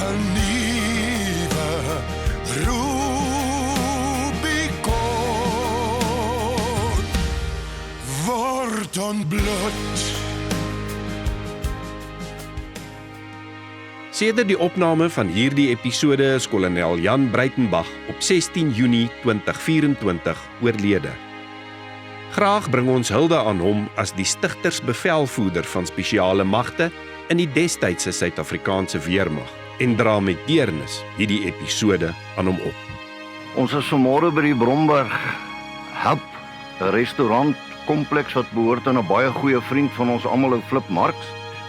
'n nuwe Rubicon word ontbloot. Sedert die opname van hierdie episode is kolonel Jan Breitenbach op 16 Junie 2024 oorlede. Graag bring ons hulde aan hom as die stigtersbevelvoerder van spesiale magte in die destydse Suid-Afrikaanse weermag en dra met deernis hierdie episode aan hom op. Ons is vanmôre by die Bromberg Hub, 'n restaurantkompleks wat behoort aan 'n baie goeie vriend van ons almal, ou Flip Marx.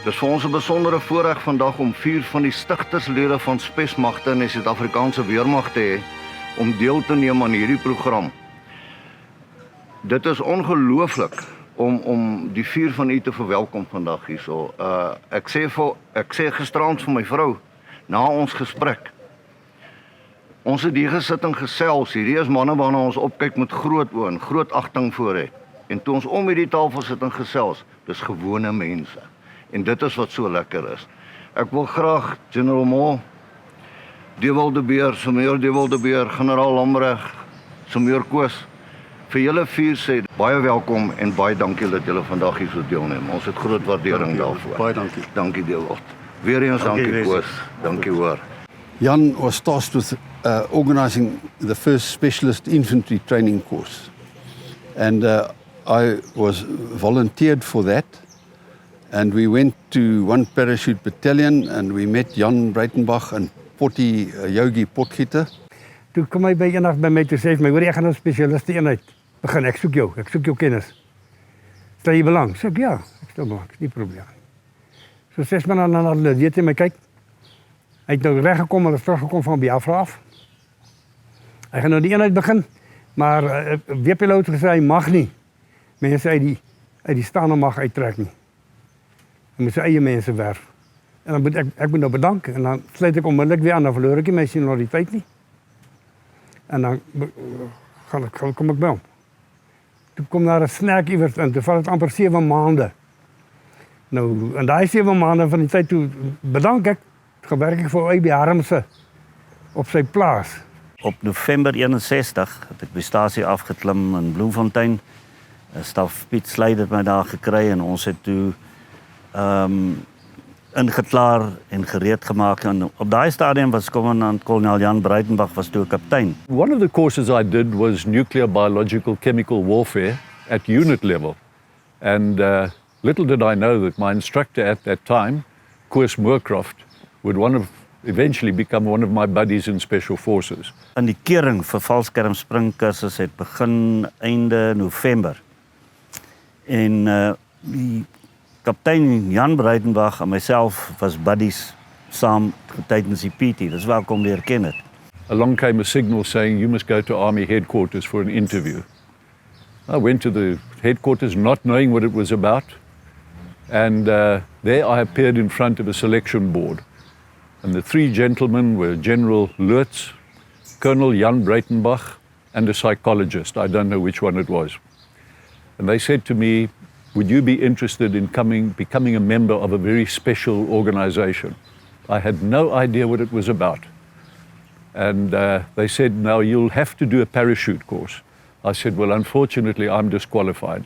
Dis vir ons 'n besondere voorreg vandag om 4 van die stigterslede van spesmagte in die Suid-Afrikaanse weermag te hê om deel te neem aan hierdie program. Dit is ongelooflik om die 4 van u te verwelkom vandag hierso. Ek sê gisterand vir my vrou na ons gesprek. Ons het hier gesit en gesels. Hierdie is manne waarna ons opkyk met groot oë en groot agting voor het. En toe ons om hierdie tafel sit en gesels, dis gewone mense. En dit is wat so lekker is. Ek wil graag General Moore, Dewald de Beer, Sameur Dewald de Beer, Generaal Lambrecht, Sameur Koos, vir julle 4 sê baie welkom en baie dankie dat julle vandag hier so deelneem. Ons het groot waardering daarvoor. Baie dankie. Dankie Dewald. Weer eens dankie Koos. Dankie hoor. Jan was tasked with organizing the first specialist infantry training course. And I was volunteered for that. And we went to 1 parachute battalion and we met Jan Breitenbach and Potty Yogi Potgieter. Toe kom hy by eendag by my toe sê my, hoor jy gaan 'n spesialiste eenheid begin, ek soek jou kennis. Stel jy belang? Sê ek ja, ek stel belang, nie probleem. So 6 maande na hulle weet jy my kyk. Hy het nou reggekom, hulle het teruggekom van Biafra af. Hy gaan nou die eenheid begin, maar WP het gesê hy mag nie mense uit die staande mag uittrek nie. Hy moet sy eie mense werf. En dan moet ek moet nou bedank en dan sluit ek onmiddellik weer aan, dan verloor ek nie my seniority nie. En dan kom ek by hom. Toe kom daar 'n snack iewers in, toe val het amper 7 maande. Nou, in daai 7 maande van die tyd toe bedank ek, gewerk ek vir AB Harmse op sy plaas. Op November 61 het ek by stasie afgeklim in Bloemfontein. Staf Piet Sluit het my daar gekry en ons het toe ingeklaar en gereed gemaak. En op daai stadium was commandant kolonel Jan Breitenbach was toe kaptein. One of the courses I did was nuclear, biological, chemical warfare at unit level. And little did I know that my instructor at that time, Koos Moorcroft, would eventually become one of my buddies in Special Forces. En die kering vir valskerm springkursus het begin einde November. En die kaptein Jan Breitenbach en myself was buddies saam tydens die PT. Dis waar ek hom leer ken het. Along came a signal saying you must go to Army headquarters for an interview. I went to the headquarters not knowing what it was about. And there I appeared in front of a selection board. And the 3 gentlemen were General Lutz, Colonel Jan Breitenbach, and a psychologist. I don't know which one it was. And they said to me, would you be interested in becoming a member of a very special organization? I had no idea what it was about. And they said, now you'll have to do a parachute course. I said, well, unfortunately, I'm disqualified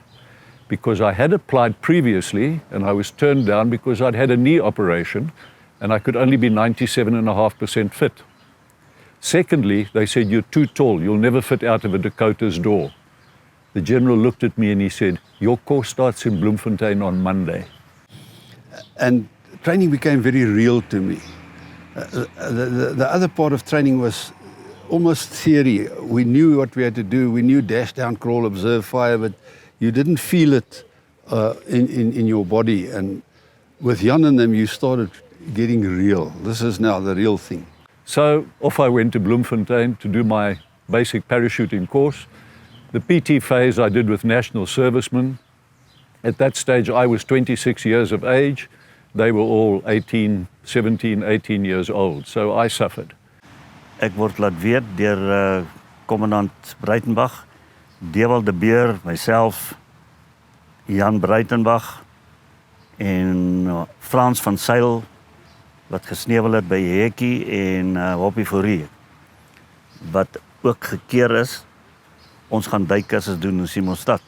because I had applied previously and I was turned down because I'd had a knee operation and I could only be 97.5% fit. Secondly, they said, you're too tall. You'll never fit out of a Dakota's door. The general looked at me and he said, your course starts in Bloemfontein on Monday. And training became very real to me. The other part of training was almost theory. We knew what we had to do. We knew dash, down, crawl, observe, fire, but you didn't feel it in your body. And with Jan and them, you started getting real. This is now the real thing. So off I went to Bloemfontein to do my basic parachuting course. The PT phase I did with national servicemen. At that stage, I was 26 years of age. They were all 17, 18 years old. So I suffered. Ek word laat weet deur commandant Breitenbach, Dewald de Beer, myself, Jan Breitenbach en Frans van Zyl wat gesneuwel het by Hekkie en Hoppie Forrie, wat ook gekeer is, ons gaan duikkursus doen in Simonstad.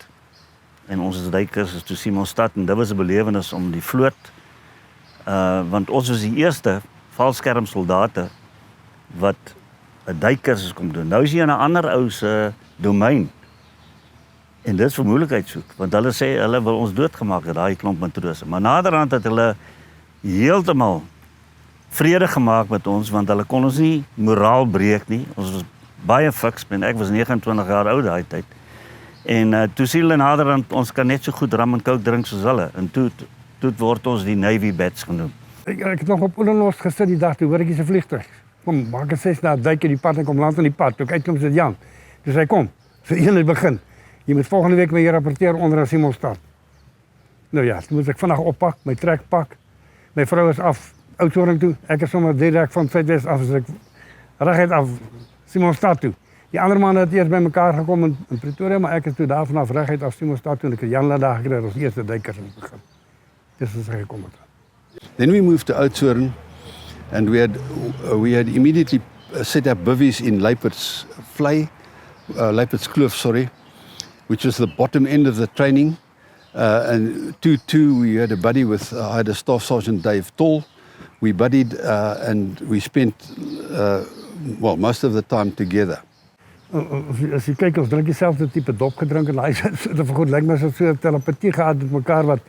En ons is duikkursus toe Simonstad en dit was 'n belewenis om die vloot, want ons was die eerste valskermsoldate wat 'n duikkursus kom doen. Nou is jy in 'n ander ou se domein. En dit is vir moeilikheid soek, want hulle sê hulle wil ons doodgemaak het, daai klomp matrose. Maar naderhand het hulle heeltemal vrede gemaak met ons, want hulle kon ons nie moraal breek nie. Ons was baie fiks, en ek was 29 jaar oud daai tyd. En toe sien hulle naderhand, ons kan net so goed rum en coke drink soos hulle. En toe word ons die Navy Bats genoem. Ek het nog op Oelenhorst gesit die dag, toe hoor ek iets 'n vliegtuig. Kom, maak 'n 6 na duik in die pad en kom land in die pad. Toe ek uitkom sit Jan. Dis hy kom. So een het begin. Jy moet volgende week met jy rapporteer onder aan Simonstad. Nou ja, toe moet ek vandag oppak, my trekpak. My vrou is af Oudtshoorn toe. Ek is sommer direk van Suidwes af, as ek reguit af Simonstad toe. Die ander manne het eers by mekaar gekom in Pretoria, maar ek is toe daar vanaf reguit af Simonstad toe en ek het Jan laat daar gekry, ons eerste duikers in die begin. Dis as hy gekom het. Then we moved to Oudtshoorn and we had immediately set up bivvies in Leipert's Leipert's Kloof, which was the bottom end of the training. And 2-2, we had a buddy with, I had a Staff Sergeant Dave Toll. We buddied and we spent, most of the time together. As jy kyk, ons drink dieselfde tipe dop gedrink en hy het goed lyk my so telepatie gehad met mekaar wat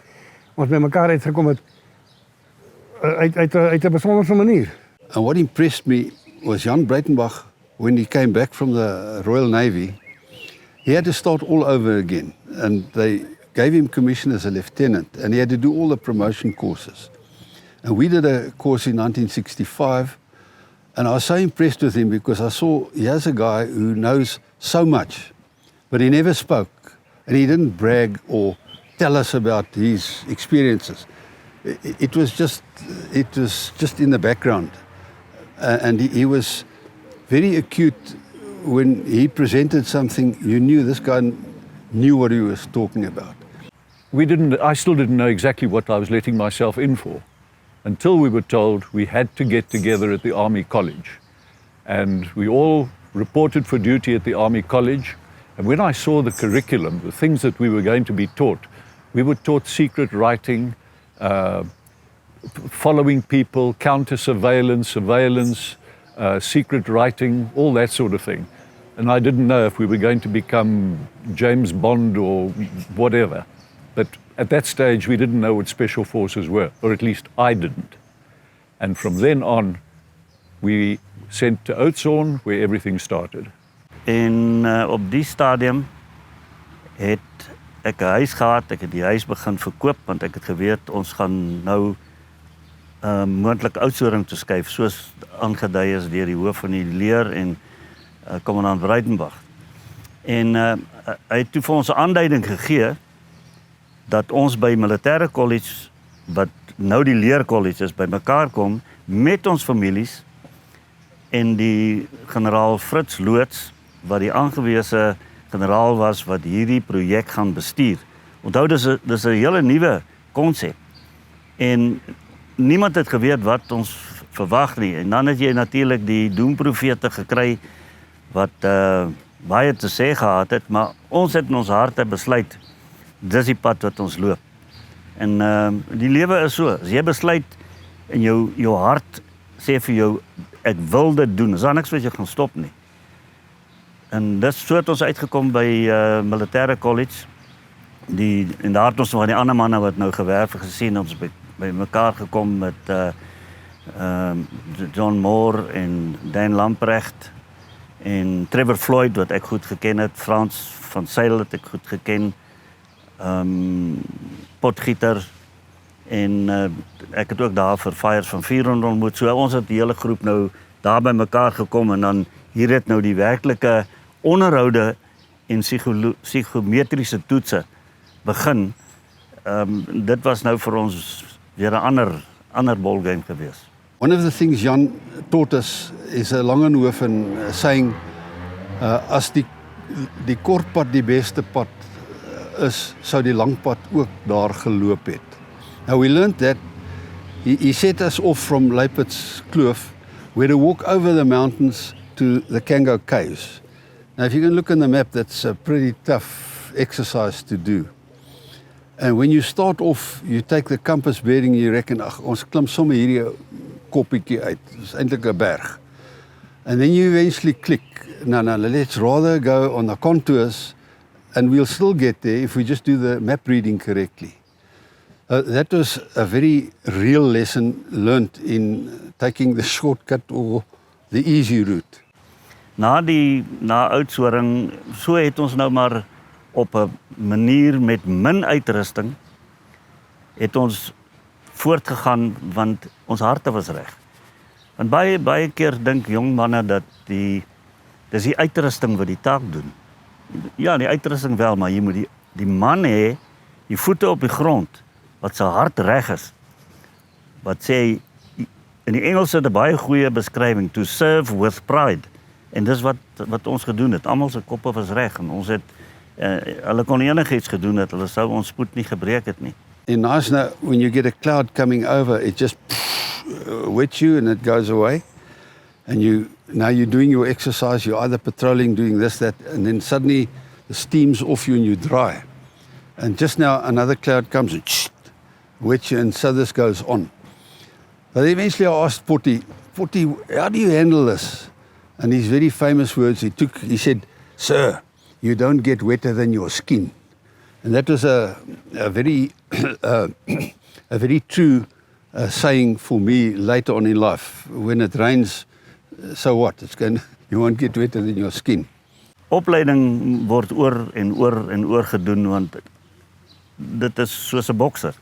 ons by mekaar uitgekom het uit 'n besondere manier. And what impressed me was Jan Breitenbach, when he came back from the Royal Navy, he had to start all over again. And they gave him commission as a lieutenant, and he had to do all the promotion courses. And we did a course in 1965, and I was so impressed with him because I saw he has a guy who knows so much, but he never spoke, and he didn't brag or tell us about his experiences. It was just in the background, and he was very acute. When he presented something, you knew this guy knew what he was talking about. I still didn't know exactly what I was letting myself in for until we were told we had to get together at the Army College. And we all reported for duty at the Army College. And when I saw the curriculum, the things that we were going to be taught, we were taught secret writing, following people, counter-surveillance, surveillance, secret writing, all that sort of thing. And I didn't know if we were going to become James Bond or whatever. But at that stage, we didn't know what special forces were, or at least I didn't. And from then on, we sent to Oudtshoorn, where everything started. En op die stadium het ek 'n huis gehad, ek het die huis begin verkoop, want ek het geweet ons gaan nou moontlik Oudtshoorn toe skuif, soos aangedui is deur die hoof van die leer en kommandant Breitenbach. En hy het toe vir ons 'n aanduiding gegee dat ons by militêre college, wat nou die leer college is, by mekaar kom met ons families en die generaal Fritz Loots, wat die aangewese generaal was wat hierdie projek gaan bestuur. Onthou, dis 'n hele nuwe konsep. En niemand het geweet wat ons verwag nie. En dan het jy natuurlik die doemprofete gekry wat baie te sê gehad het, maar ons het in ons harte besluit, dis die pad wat ons loop. En die lewe is so, as jy besluit en jou hart sê vir jou, ek wil dit doen, is daar niks wat jy gaan stop nie. En dis so het ons uitgekom by militêre college, en daar het ons nog aan die ander manne wat nou gewerf het gesien, ons by mekaar gekom met John Moore en Dan Lamprecht en Trevor Floyd, wat ek goed geken het, Frans van Zyl het ek goed geken, Potgieter, en ek het ook daar vir Fires van 400 ontmoet. So ons het die hele groep nou daar by mekaar gekom, en dan hier het nou die werklike onderhoude en psigometriese toetse begin. Dit was nou vir ons weer 'n ander ballgame gewees. One of the things Jan taught us is 'n Langenhoven en saying, as die kort pad die beste pad is, sou die lang pad ook daar geloop het. Now we learned that He set us off from Leipert's Kloof. We had to walk over the mountains to the Kango Caves. Now, if you can look on the map, that's a pretty tough exercise to do. And when you start off, you take the compass bearing, you reckon, ag, ons klim sommer hierdie koppietjie uit. It's eintlik 'n berg. And then you eventually click, no, let's rather go on the contours and we'll still get there if we just do the map reading correctly. That was a very real lesson learnt in taking the shortcut or the easy route. Na Oudtshoorn, so het ons nou maar op 'n manier met min uitrusting het ons voortgegaan want ons harte was reg. Want baie keer dink jong manne dat dis die uitrusting wat die taak doen. Ja, die uitrusting wel, maar jy moet die man hê, die voete op die grond wat sy hart reg is. Wat sê in die Engels het 'n baie goeie beskrywing, to serve with pride. En dis wat ons gedoen het. Almal se koppe was reg en ons het hulle kon enigiets gedoen het, hulle sou ons spoed nie gebreek het nie. In Knysna, when you get a cloud coming over, it just wets you and it goes away. And now you're doing your exercise, you're either patrolling, doing this, that, and then suddenly the steam's off you and you dry. And just now another cloud comes and wets you, and so this goes on. But eventually I asked Potty, how do you handle this? And his very famous words, he said, "Sir, you don't get wetter than your skin." And that was a very a very true saying for me later on in life. When it rains, so what? You won't get wetter than your skin. Opleiding word oor en oor gedoen want dit is soos 'n bokser.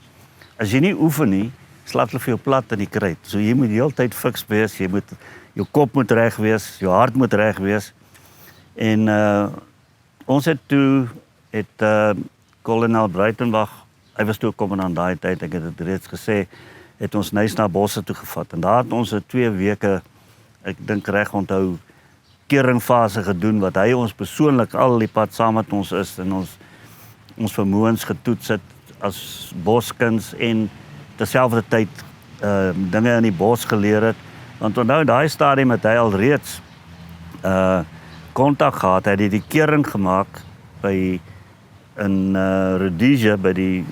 As jy nie oefen nie, slaat hulle vir jou plat in die kruit. So jy moet die hele tyd fiks wees, jou kop moet reg wees, jou hart moet reg wees. En ons het kolonel Breitenbach, hy was toe kommandant daai tyd, ek het dit reeds gesê, het ons Knysna bosse toe gevat. En daar het ons 2 weke, ek dink reg onthou, keringfase gedoen, wat hy ons persoonlik al die pad saam met ons is, en ons vermoëns getoets het as boskuns, en terselfdertyd dinge in die bos geleer het. Want onthou, daai stadium het hy al reeds kontak gehad, hy het die kering gemaak in Rhodesia by die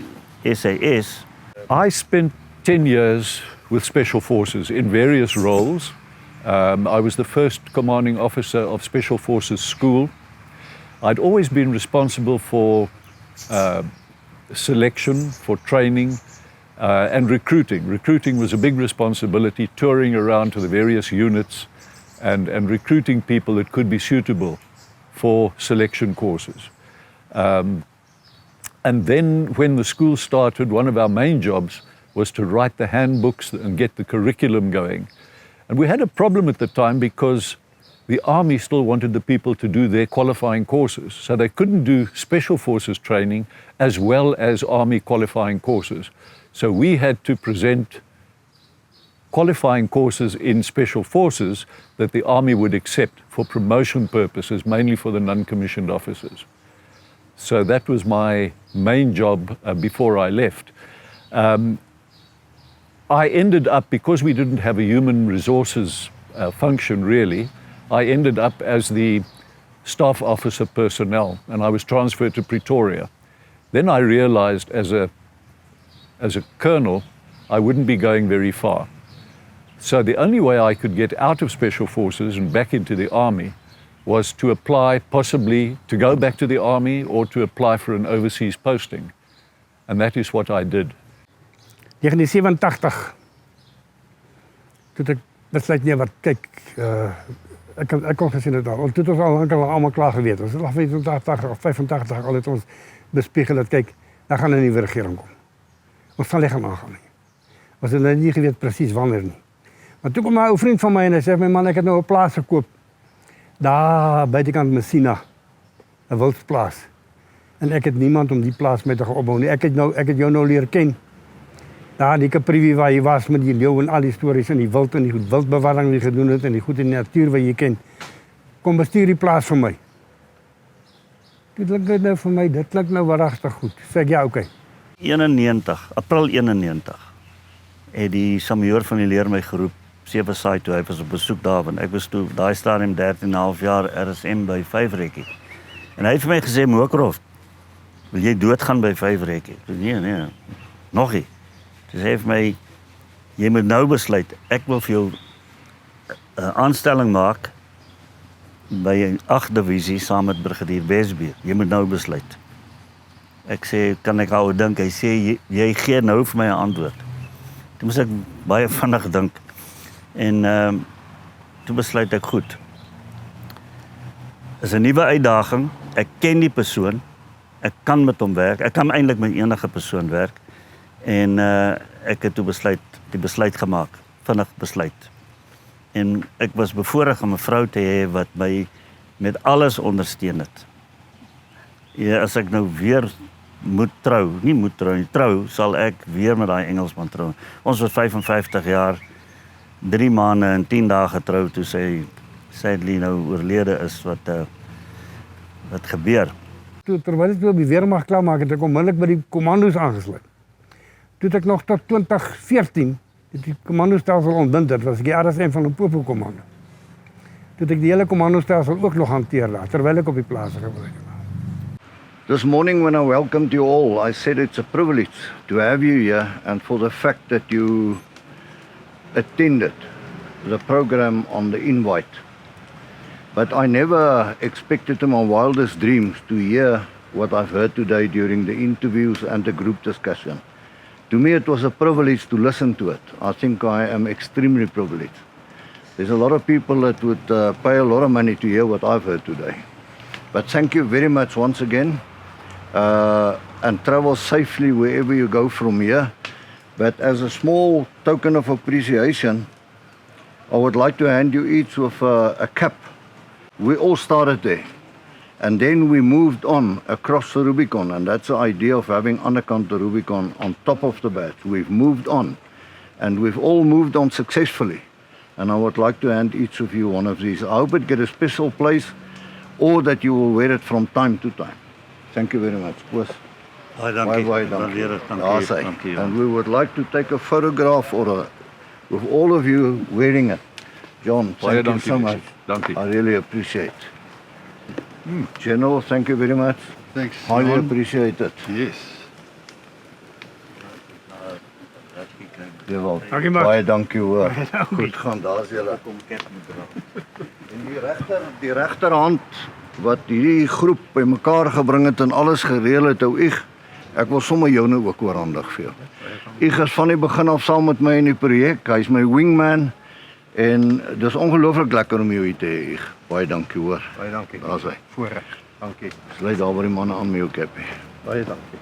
SAS. I spent 10 years with Special Forces in various roles. I was the first commanding officer of Special Forces School. I'd always been responsible for selection, for training, and recruiting. Recruiting was a big responsibility, touring around to the various units and recruiting people that could be suitable for selection courses. And then when the school started, one of our main jobs was to write the handbooks and get the curriculum going. And we had a problem at the time because the Army still wanted the people to do their qualifying courses. So they couldn't do Special Forces training as well as Army qualifying courses. So we had to present qualifying courses in Special Forces that the Army would accept for promotion purposes, mainly for the non-commissioned officers. So that was my main job before I left. I ended up, because we didn't have a human resources function really, I ended up as the staff officer personnel, and I was transferred to Pretoria. Then I realized as a colonel, I wouldn't be going very far. So the only way I could get out of Special Forces and back into the Army was to apply, possibly to go back to the Army or to apply for an overseas posting. And that is what I did. 1987, toe ek besluit nee wat kyk, ek kon gesien het al, toe het ons al allemaal klaar geweet, ons het al 85 of 85 al het ons bespiegel dat kyk, daar gaan 'n nuwe regering kom. Ons sal nie gaan aangaan nie. Ons het nie geweet presies wanneer nie. Maar toe kom 'n ou vriend van my en hy sê, my man, ek het nou 'n plaas gekoop, daar buitekant Messina, 'n wildsplaas. En ek het niemand om die plaas met te gaan opbou nie. Ek het jou nou leer ken. Daar die Kaprivi waar jy was met die leeu en al die stories en die wild en die wildbewaring wat jy gedoen het en die goed in die natuur wat jy ken. Kom bestuur die plaas vir my. Dit klink nou vir my, dit klink nou waaragtig goed. Sê ek ja, okay. 91, April 91. het die Samuel van die leer my geroep, Sewesaai toe, hy was op besoek daar, want ek was toe, daai stadium 13,5 jaar RSM by 5 rekkie. En hy het vir my gesê, Mookroft, wil jy doodgaan by 5 rekkie? Nee, nog nie. Toe sê hy vir my, jy moet nou besluit, ek wil vir jou 'n aanstelling maak by 8 divisie saam met Brigadier Wesbeer. Jy moet nou besluit. Ek sê, kan ek al dink? Hy sê, jy gee nou vir my 'n antwoord. Toe moes ek baie vinnig dink. En toe besluit ek goed. Is 'n nuwe uitdaging. Ek ken die persoon. Ek kan met hom werk. Ek kan eintlik met enige persoon werk. En ek het toe die besluit gemaak. Vinnig besluit. En ek was bevoorreg om 'n vrou te hê wat my met alles ondersteun het. Ja, as ek nou weer trou, sal ek weer met daai Engelsman trou. Ons was 55 jaar, 3 maande en 10 dae getrou toe sy sadly nou oorlede is wat gebeur. Terwyl ek op die weermag klaarmaak, het ek onmiddellik by die kommando's aangesluit. Toe het ek nog tot 2014 die kommandostelsel ontbind het, was ek die RSM van Limpopo kommando. Toe het ek die hele kommandostelsel ook nog hanteer daar, terwyl ek op die plaas gebly het. This morning when I welcomed you all, I said it's a privilege to have you here and for the fact that you attended the program on the invite. But I never expected in my wildest dreams to hear what I've heard today during the interviews and the group discussion. To me it was a privilege to listen to it. I think I am extremely privileged. There's a lot of people that would pay a lot of money to hear what I've heard today. But thank you very much once again. And travel safely wherever you go from here. But as a small token of appreciation, I would like to hand you each with a cap. We all started there. And then we moved on across the Rubicon, and that's the idea of having underkant the Rubicon on top of the badge. We've moved on, and we've all moved on successfully. And I would like to hand each of you one of these. I hope it get a special place, or that you will wear it from time to time. Thank you very much. Koos. Baie dankie. Baie dankie. Dankie. And we would like to take a photograph with all of you wearing it. John, Baie thank you dankie, so Richard. much. Dankie. I really appreciate. General, thank you very much. Thanks. Highly John. appreciate it. Yes. Jawel. Dankie, Max. Baie dankie hoor. Goed gaan, daar's julle. En die regterhand wat hierdie groep bymekaar gebring het en alles gereël het, ou ek wil sommer jou nou ook oorhandig vir jou. Ig is van die begin af saam met my in die projek. Hy's my wingman en dis ongelooflik lekker om jou hier te hê. Ig. Baie dankie hoor. Baie dankie. Daar's hy. Voorreg. Dankie. Sluit daar by die manne aan met jou kapie. Baie dankie.